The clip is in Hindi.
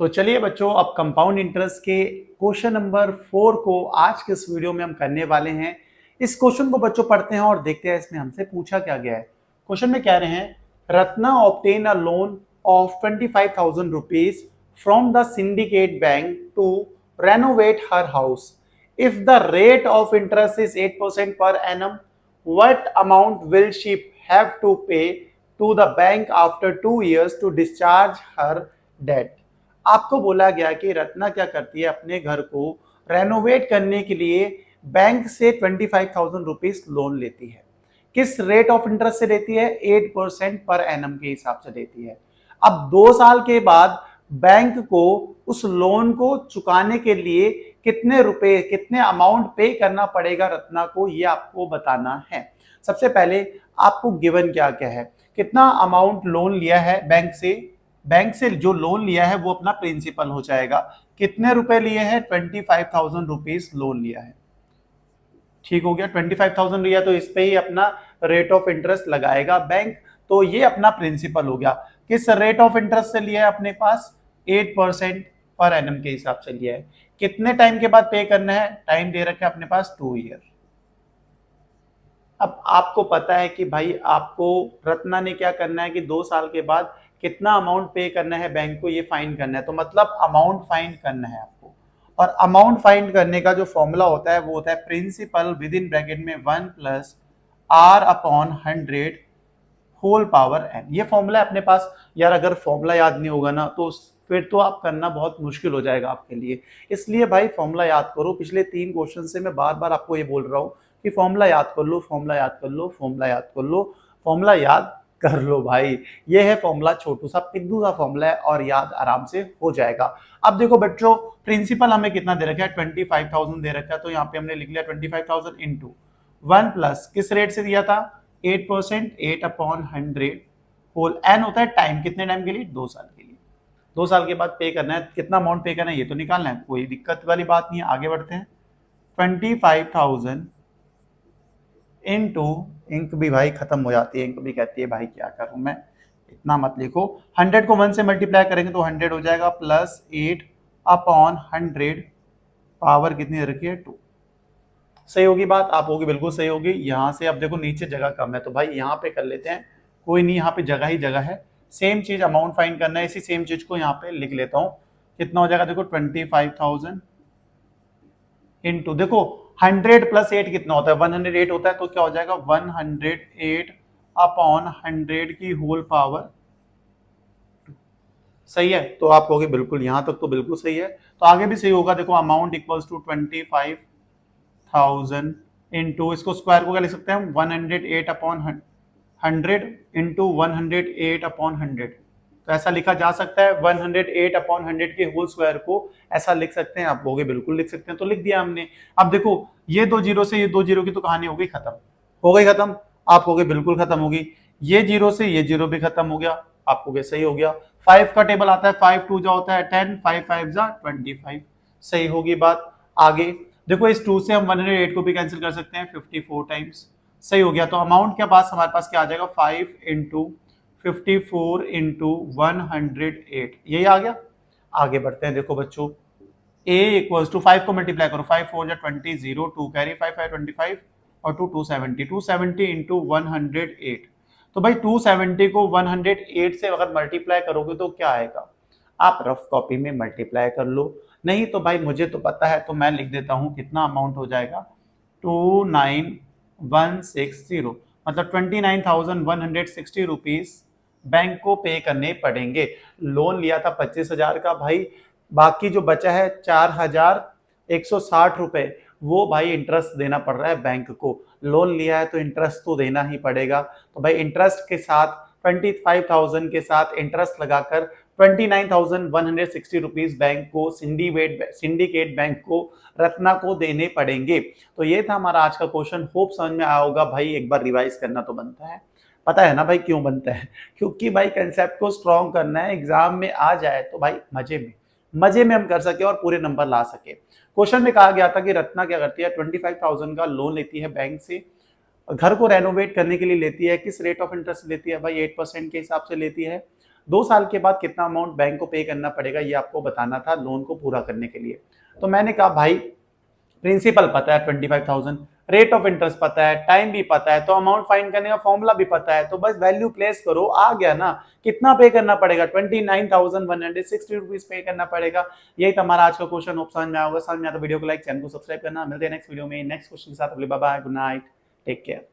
तो चलिए बच्चों, अब कंपाउंड इंटरेस्ट के क्वेश्चन नंबर 4 को आज के इस वीडियो में हम करने वाले हैं। इस क्वेश्चन को बच्चों पढ़ते हैं और देखते हैं इसमें हमसे पूछा क्या गया है। क्वेश्चन में कह रहे हैं, Ratna obtain a loan of 25,000 rupees from the Syndicate Bank to renovate her house. If the rate of interest is 8% per annum, what amount will she have to pay to the bank after 2 years to discharge her debt? आपको बोला गया कि रत्ना क्या करती है, अपने घर को रेनोवेट करने के लिए बैंक से 25,000 रुपीज लोन लेती है। किस रेट ऑफ इंटरेस्ट से लेती है? 8% पर एनम के हिसाब से लेती है। अब 2 साल के बाद बैंक को उस लोन को चुकाने के लिए कितने रुपए, कितने अमाउंट पे करना पड़ेगा रत्ना को, ये आपको बताना है। सबसे पहले आपको गिवन क्या क्या है, कितना अमाउंट लोन लिया है बैंक से जो लोन लिया है वो अपना प्रिंसिपल हो जाएगा। कितने रुपए लिए हैं? 25,000 रुपीज लोन लिया है। ठीक हो गया, 25,000 लिया तो इस पे ही अपना रेट ऑफ इंटरेस्ट लगाएगा बैंक, तो ये अपना प्रिंसिपल हो गया। किस रेट ऑफ इंटरेस्ट से लिया है? अपने पास 8% पर एनम के हिसाब से लिया है। कितने टाइम के बाद पे करना है? टाइम दे रखा है अपने पास 2 ईयर। अब आपको पता है कि भाई आपको रत्ना ने क्या करना है कि 2 साल के बाद कितना अमाउंट पे करना है बैंक को, ये फाइंड करना है। तो मतलब अमाउंट फाइंड करना है आपको, और अमाउंट फाइंड करने का जो फॉर्मूला होता है वो होता है प्रिंसिपल विद इन ब्रैकेट में 1 plus r upon 100 whole power n. ये फॉर्मूला है अपने पास। यार अगर फॉर्मूला याद नहीं होगा ना तो फिर तो आप करना बहुत मुश्किल हो जाएगा आपके लिए। इसलिए भाई फॉर्मूला याद करो। पिछले 3 क्वेश्चन से मैं बार बार आपको ये बोल रहा हूँ कि फॉर्मूला याद कर लो, फॉर्मूला याद कर लो, फॉर्मूला याद कर लो, फॉर्मूला याद कर लो भाई। ये है फॉर्मूला, छोटू सा पिद्दू सा फॉर्मूला है और याद आराम से हो जाएगा। अब देखो बच्चों, प्रिंसिपल हमें कितना दे रखा है? 25,000 दे रखा है। तो यहाँ पे हमने लिख लिया 25,000 इंटू 1 प्लस किस रेट से दिया था? 8%, 8 अपॉन 100 होल एन होता है टाइम। कितने टाइम के लिए? 2 साल के लिए। 2 साल के बाद पे करना है। कितना अमाउंट पे करना है ये तो निकालना है, कोई दिक्कत वाली बात नहीं है। आगे बढ़ते हैं। 25,000 इनटू, इंक भी भाई खत्म हो जाती है, इंक भी कहती है भाई क्या करूं मैं, इतना मत लिखो। 100 को 1 से मल्टीप्लाई करेंगे तो 100 हो जाएगा प्लस 8 अपॉन 100 पावर कितनी रखी है? 2। सही होगी बात? आप होगी, बिल्कुल सही होगी। यहाँ से अब देखो नीचे जगह कम है तो भाई यहाँ पे कर लेते हैं, कोई नहीं, यहाँ पे जगह ही जगह है। सेम चीज अमाउंट फाइंड करना है, इसी सेम चीज को यहाँ पे लिख लेता हूँ। कितना हो जाएगा? देखो 25,000 इंटू, देखो 100 प्लस 8 कितना होता है? 108 होता है। तो क्या हो जाएगा? 108 अपॉन 100 की होल पावर। सही है? तो आप कहोगे बिल्कुल, यहां तक तो बिल्कुल सही है, तो आगे भी सही होगा। देखो अमाउंट इक्वल्स टू 25,000 इंटू, इसको स्क्वायर को क्या लिख सकते हैं? 108 अपॉन 100 इंटू 108 अपॉन 100। तो ऐसा लिखा जा सकता है, 108 अपॉन 100 के होल स्क्वायर को ऐसा लिख सकते हैं। आप कहोगे बिल्कुल लिख सकते हैं, तो लिख दिया हमने। अब देखो ये 2 जीरो से ये 2 जीरो की तो कहानी हो गई खत्म, हो गई खत्म। आप कहोगे बिल्कुल खत्म होगी। ये जीरो से ये जीरो भी खत्म हो गया, आप कहोगे सही हो गया। 5 का टेबल आता है, 5 2 जा होता है 10, 5 5 जा 25। सही होगी बात। आगे देखो इस 2 से हम 108 को भी कैंसिल कर सकते हैं 54 टाइम्स। सही हो गया। तो अमाउंट के पास हमारे पास क्या आ जाएगा? 5 इंटू 54 इंटू 108, यही आ गया। आगे बढ़ते हैं। देखो बच्चों, a इक्वल्स टू 5 को मल्टीप्लाई करो, 5 4 जा 20, 0 2 कैरी 5 5 25 और 2 270, 270 इंटू 108। तो भाई 270 को 108 से अगर मल्टीप्लाई करोगे तो क्या आएगा? आप रफ कॉपी में मल्टीप्लाई कर लो, नहीं तो भाई मुझे तो पता है तो मैं लिख देता हूं। कितना अमाउंट हो जाएगा? 29,160, मतलब 29,160 रुपीज बैंक को पे करने पड़ेंगे। लोन लिया था 25,000 का भाई, बाकी जो बचा है 4,160 रुपए, वो भाई इंटरेस्ट देना पड़ रहा है बैंक को। लोन लिया है तो इंटरेस्ट तो देना ही पड़ेगा। तो भाई इंटरेस्ट के साथ 25,000 के साथ इंटरेस्ट लगाकर 29,160 रुपीज बैंक को, सिंडिकेट बैंक को, रत्ना को देने पड़ेंगे। तो ये था हमारा आज का क्वेश्चन। होप समझ में आया होगा भाई। एक बार रिवाइज करना तो बनता है, पता है ना भाई क्यों बनता है? क्योंकि भाई कंसेप्ट को स्ट्रॉन्ग करना है, एग्जाम में आ जाए तो भाई मजे में हम कर सके और पूरे नंबर ला सके। क्वेश्चन में कहा गया था कि रत्ना क्या करती है, 25,000 का लोन लेती है बैंक से, घर को रेनोवेट करने के लिए लेती है। किस रेट ऑफ इंटरेस्ट लेती है भाई? 8% के हिसाब से लेती है। 2 साल के बाद कितना अमाउंट बैंक को पे करना पड़ेगा ये आपको बताना था लोन को पूरा करने के लिए। तो मैंने कहा भाई प्रिंसिपल पता है 25,000, रेट ऑफ इंटरेस्ट पता है, टाइम भी पता है, तो अमाउंट फाइंड करने का फॉर्मूला भी पता है, तो बस वैल्यू प्लेस करो, आ गया ना। कितना पे करना पड़ेगा? 29,160 रुपीज पे करना पड़ेगा। यही तो हमारा आज का क्वेश्चन। होप समझ में आएगा। समझ में आया तो वीडियो को लाइक, चैनल को सब्सक्राइब करना। मिलते हैं नेक्स्ट वीडियो में नेक्स्ट क्वेश्चन के साथ। Bye bye, good night, take care.